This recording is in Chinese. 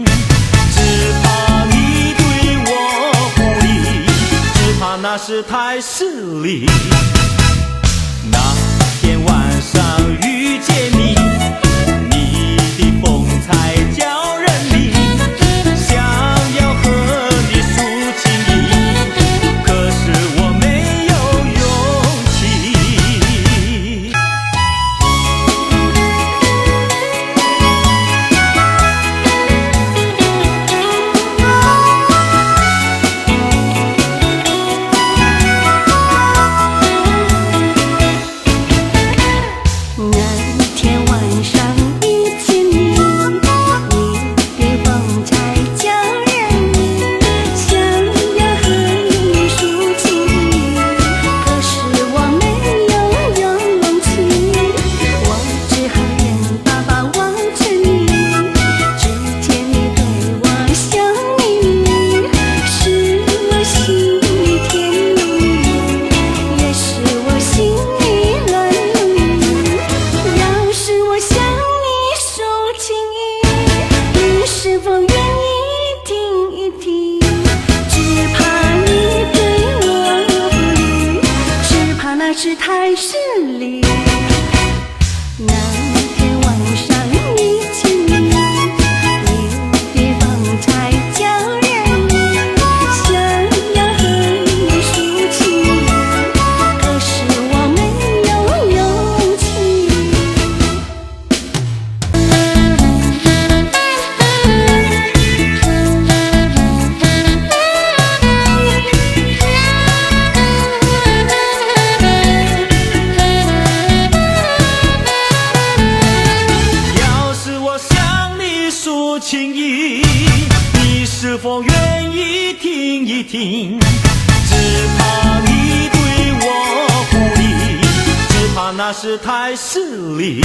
只怕你对我不理，只怕那是太失礼。那天晚上遇见你，你的风采叫人迷，想要和你诉情意，可是我没有勇气。那天晚上遇见你，你的风采叫人迷，想要和你诉情意，可是我没有勇气。我只好眼巴巴望着你，只见你对我笑眯眯，是我心里甜蜜蜜，也是我心里乱如迷。要是我向你诉情意，你是否愿意听一听？只怕你对我不理，只怕那是太失礼。那天晚上遇见你，你的风采叫人迷，想要和你诉情意，可是我没有勇气。要是我向你诉情意，你是否愿意听一听？只怕你对我不理，只怕那是太失礼。